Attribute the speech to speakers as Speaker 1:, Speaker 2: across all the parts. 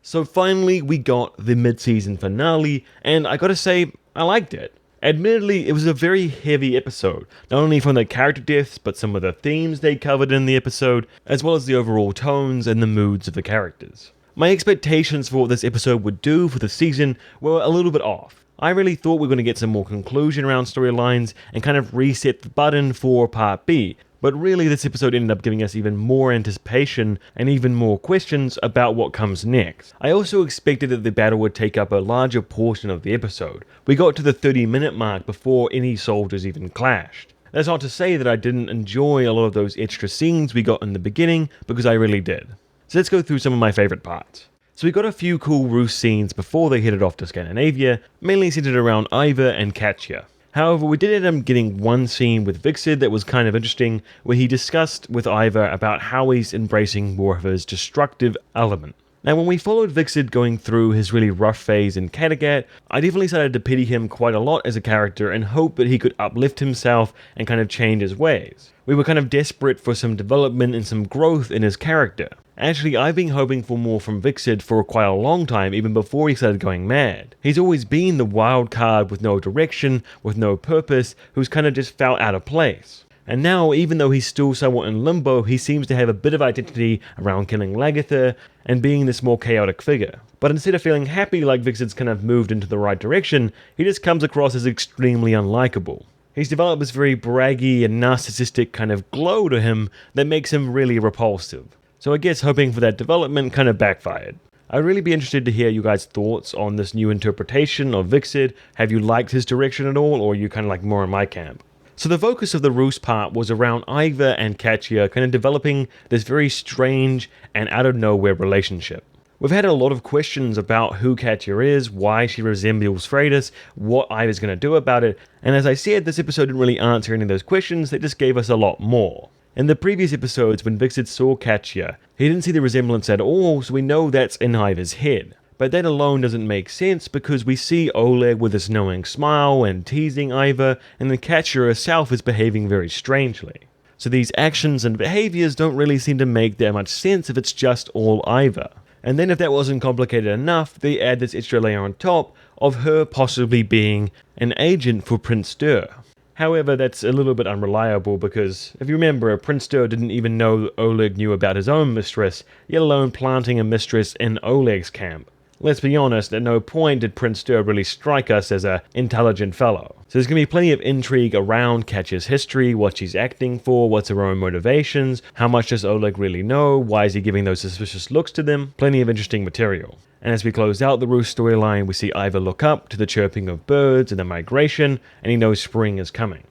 Speaker 1: So finally we got the mid-season finale, and I gotta say, I liked it. Admittedly, it was a very heavy episode, not only from the character deaths, but some of the themes they covered in the episode, as well as the overall tones and the moods of the characters. My expectations for what this episode would do for the season were a little bit off. I really thought we were going to get some more conclusion around storylines and kind of reset the button for Part B, but really this episode ended up giving us even more anticipation and even more questions about what comes next. I also expected that the battle would take up a larger portion of the episode. We got to the 30-minute mark before any soldiers even clashed. That's not to say that I didn't enjoy a lot of those extra scenes we got in the beginning, because I really did. So let's go through some of my favourite parts. So we got a few cool roost scenes before they headed off to Scandinavia, mainly centered around Ivar and Katja. However, we did end up getting one scene with Hvitserk that was kind of interesting, where he discussed with Ivar about how he's embracing more of his destructive element. Now, when we followed Hvitserk going through his really rough phase in Kattegat, I definitely started to pity him quite a lot as a character and hope that he could uplift himself and kind of change his ways. We were kind of desperate for some development and some growth in his character. Actually, I've been hoping for more from Hvitserk for quite a long time, even before he started going mad. He's always been the wild card with no direction, with no purpose, who's kind of just felt out of place. And now, even though he's still somewhat in limbo, he seems to have a bit of identity around killing Lagertha and being this more chaotic figure. But instead of feeling happy like Hvitserk's kind of moved into the right direction, he just comes across as extremely unlikable. He's developed this very braggy and narcissistic kind of glow to him that makes him really repulsive. So I guess hoping for that development kind of backfired. I'd really be interested to hear you guys' thoughts on this new interpretation of Hvitserk. Have you liked his direction at all, or are you kind of like more in my camp? So the focus of the roost part was around Ivar and Katja kind of developing this very strange and out of nowhere relationship. We've had a lot of questions about who Katja is, why she resembles Freydis, what Ivar's going to do about it, and as I said, this episode didn't really answer any of those questions, they just gave us a lot more. In the previous episodes, when Hvitserk saw Katja, he didn't see the resemblance at all, so we know that's in Ivar's head. But that alone doesn't make sense because we see Oleg with his knowing smile and teasing Ivar, and then Katja herself is behaving very strangely. So these actions and behaviors don't really seem to make that much sense if it's just all Ivar. And then if that wasn't complicated enough, they add this extra layer on top of her possibly being an agent for Prince Stur. However, that's a little bit unreliable because, if you remember, Prince Stur didn't even know Oleg knew about his own mistress, let alone planting a mistress in Oleg's camp. Let's be honest, at no point did Prince Stur really strike us as an intelligent fellow. So there's going to be plenty of intrigue around Katja's history, what she's acting for, what's her own motivations, how much does Oleg really know, why is he giving those suspicious looks to them, plenty of interesting material. And as we close out the roost storyline, we see Ivar look up to the chirping of birds and the migration, and he knows spring is coming.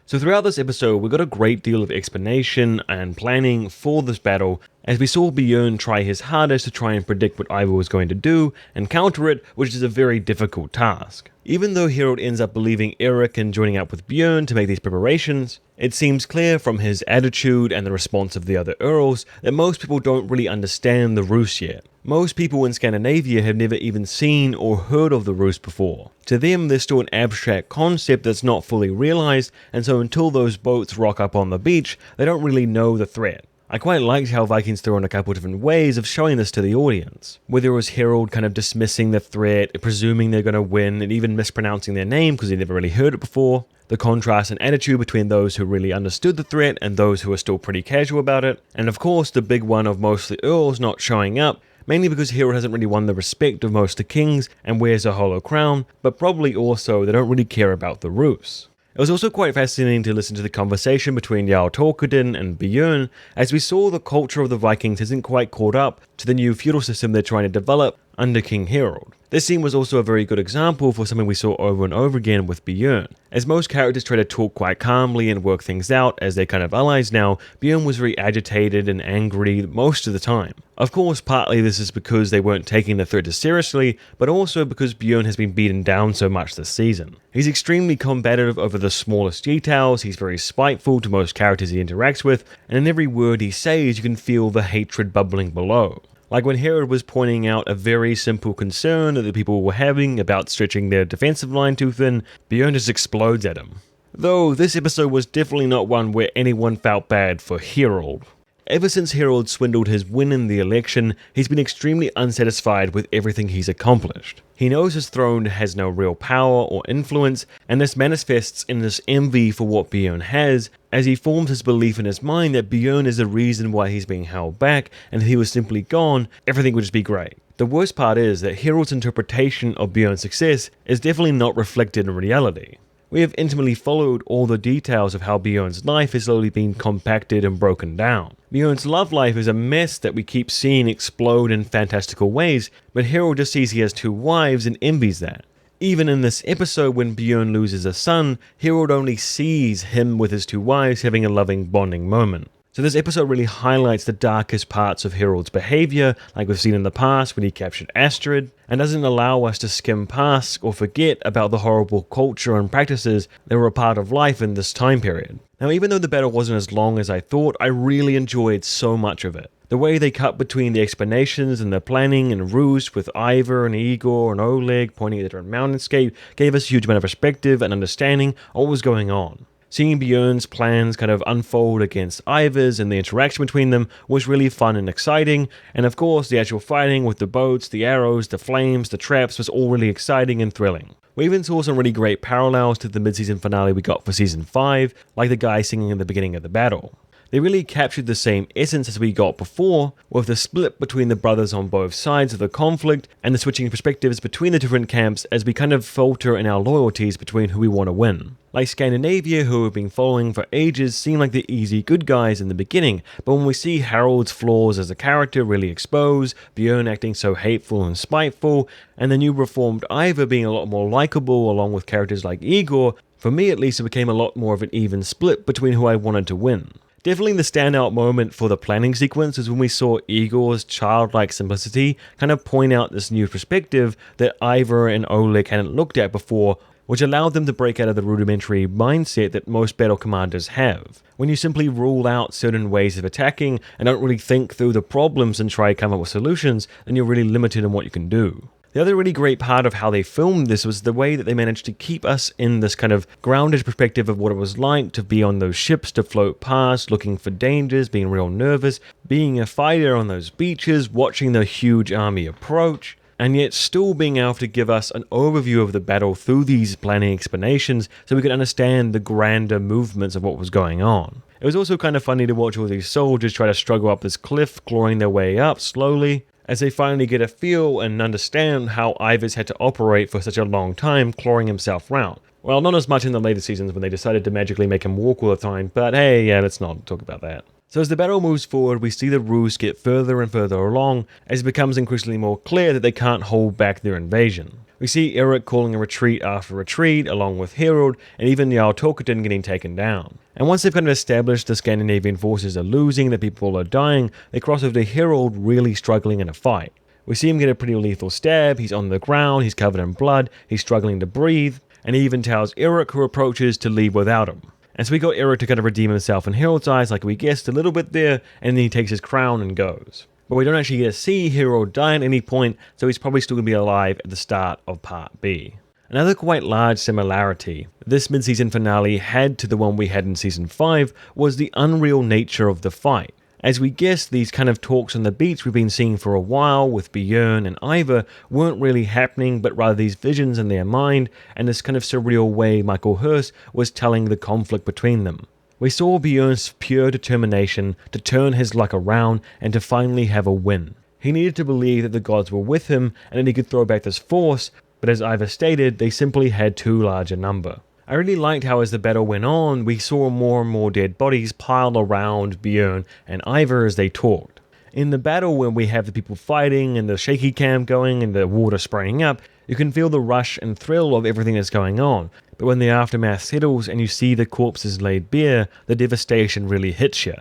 Speaker 1: So throughout this episode, we got a great deal of explanation and planning for this battle, as we saw Bjorn try his hardest to try and predict what Ivar was going to do and counter it, which is a very difficult task. Even though Harald ends up believing Eric and joining up with Bjorn to make these preparations, it seems clear from his attitude and the response of the other earls that most people don't really understand the roost yet. Most people in Scandinavia have never even seen or heard of the roost before. To them, there's still an abstract concept that's not fully realized, and so until those boats rock up on the beach, they don't really know the threat. I quite liked how Vikings threw in a couple different ways of showing this to the audience. Whether it was Harald kind of dismissing the threat, presuming they're going to win, and even mispronouncing their name because they never really heard it before. The contrast and attitude between those who really understood the threat and those who are still pretty casual about it. And of course, the big one of most of the earls not showing up, mainly because Harald hasn't really won the respect of most of the kings and wears a hollow crown, but probably also they don't really care about the roost. It was also quite fascinating to listen to the conversation between Jarl Torkildin and Bjorn, as we saw the culture of the Vikings isn't quite caught up to the new feudal system they're trying to develop under King Harald. This scene was also a very good example for something we saw over and over again with Bjorn. As most characters try to talk quite calmly and work things out as they're kind of allies now, Bjorn was very agitated and angry most of the time. Of course, partly this is because they weren't taking the threat as seriously, but also because Bjorn has been beaten down so much this season. He's extremely combative over the smallest details, he's very spiteful to most characters he interacts with, and in every word he says you can feel the hatred bubbling below. Like when Harald was pointing out a very simple concern that the people were having about stretching their defensive line too thin, Bjorn just explodes at him. Though this episode was definitely not one where anyone felt bad for Harald. Ever since Harald swindled his win in the election, he's been extremely unsatisfied with everything he's accomplished. He knows his throne has no real power or influence, and this manifests in this envy for what Bjorn has, as he forms his belief in his mind that Bjorn is the reason why he's being held back, and if he was simply gone, everything would just be great. The worst part is that Harald's interpretation of Bjorn's success is definitely not reflected in reality. We have intimately followed all the details of how Bjorn's life has slowly been compacted and broken down. Bjorn's love life is a mess that we keep seeing explode in fantastical ways, but Harald just sees he has 2 wives and envies that. Even in this episode when Bjorn loses a son, Harald only sees him with his 2 wives having a loving bonding moment. So this episode really highlights the darkest parts of Harald's behavior, like we've seen in the past when he captured Astrid, and doesn't allow us to skim past or forget about the horrible culture and practices that were a part of life in this time period. Now, even though the battle wasn't as long as I thought, I really enjoyed so much of it. The way they cut between the explanations and the planning and ruse with Ivar and Igor and Oleg pointing at the different mountainscape gave us a huge amount of perspective and understanding of what was going on. Seeing Bjorn's plans kind of unfold against Ivar's and the interaction between them was really fun and exciting, and of course the actual fighting with the boats, the arrows, the flames, the traps was all really exciting and thrilling. We even saw some really great parallels to the mid-season finale we got for Season 5, like the guy singing at the beginning of the battle. They really captured the same essence as we got before, with the split between the brothers on both sides of the conflict and the switching perspectives between the different camps as we kind of falter in our loyalties between who we want to win. Like Scandinavia, who we've been following for ages, seem like the easy good guys in the beginning, but when we see Harald's flaws as a character really exposed, Bjorn acting so hateful and spiteful, and the new reformed Ivar being a lot more likable along with characters like Igor, for me at least it became a lot more of an even split between who I wanted to win. Definitely the standout moment for the planning sequence is when we saw Igor's childlike simplicity kind of point out this new perspective that Ivar and Oleg hadn't looked at before, which allowed them to break out of the rudimentary mindset that most battle commanders have. When you simply rule out certain ways of attacking and don't really think through the problems and try to come up with solutions, then you're really limited in what you can do. The other really great part of how they filmed this was the way that they managed to keep us in this kind of grounded perspective of what it was like to be on those ships, to float past, looking for dangers, being real nervous, being a fighter on those beaches, watching the huge army approach, and yet still being able to give us an overview of the battle through these planning explanations so we could understand the grander movements of what was going on. It was also kind of funny to watch all these soldiers try to struggle up this cliff, clawing their way up slowly, as they finally get a feel and understand how Ivar's had to operate for such a long time, clawing himself round. Well, not as much in the later seasons when they decided to magically make him walk all the time, but hey, yeah, let's not talk about that. So as the battle moves forward, we see the ruse get further and further along, as it becomes increasingly more clear that they can't hold back their invasion. We see Eric calling a retreat after retreat, along with Harald, and even Jarl Torketin getting taken down. And once they've kind of established the Scandinavian forces are losing, that people are dying, they cross over to Harald really struggling in a fight. We see him get a pretty lethal stab, he's on the ground, he's covered in blood, he's struggling to breathe, and he even tells Eric, who approaches, to leave without him. And so we got Eric to kind of redeem himself in Harald's eyes, like we guessed a little bit there, and then he takes his crown and goes. But we don't actually get to see Harald die at any point, so he's probably still going to be alive at the start of Part B. Another quite large similarity this mid-season finale had to the one we had in Season 5 was the unreal nature of the fight. As we guessed, these kind of talks on the beach we've been seeing for a while with Bjorn and Ivar weren't really happening, but rather these visions in their mind and this kind of surreal way Michael Hirst was telling the conflict between them. We saw Bjorn's pure determination to turn his luck around and to finally have a win. He needed to believe that the gods were with him and that he could throw back this force, but as Ivar stated, they simply had too large a number. I really liked how as the battle went on, we saw more and more dead bodies piled around Bjorn and Ivar as they talked. In the battle when we have the people fighting and the shaky cam going and the water spraying up, you can feel the rush and thrill of everything that's going on. But when the aftermath settles and you see the corpses laid bare, the devastation really hits you.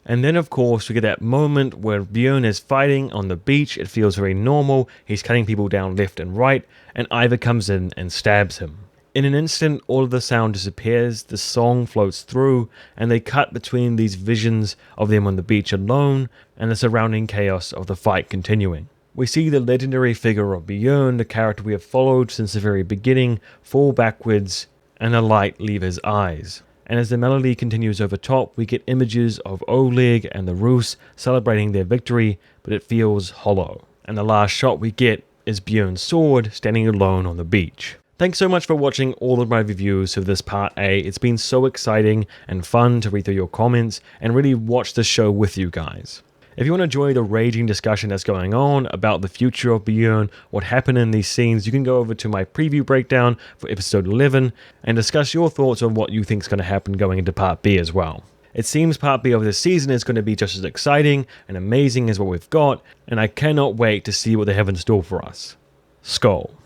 Speaker 1: And then of course we get that moment where Bjorn is fighting on the beach, it feels very normal, he's cutting people down left and right, and Ivar comes in and stabs him. In an instant, all of the sound disappears, the song floats through, and they cut between these visions of them on the beach alone and the surrounding chaos of the fight continuing. We see the legendary figure of Bjorn, the character we have followed since the very beginning, fall backwards and a light leave his eyes. And as the melody continues over top, we get images of Oleg and the Rus celebrating their victory, but it feels hollow. And the last shot we get is Bjorn's sword standing alone on the beach. Thanks so much for watching all of my reviews of this part A. It's been so exciting and fun to read through your comments and really watch the show with you guys. If you want to join the raging discussion that's going on about the future of Bjorn, what happened in these scenes, you can go over to my preview breakdown for episode 11 and discuss your thoughts on what you think is going to happen going into part B as well. It seems part B of this season is going to be just as exciting and amazing as what we've got, and I cannot wait to see what they have in store for us. Skål.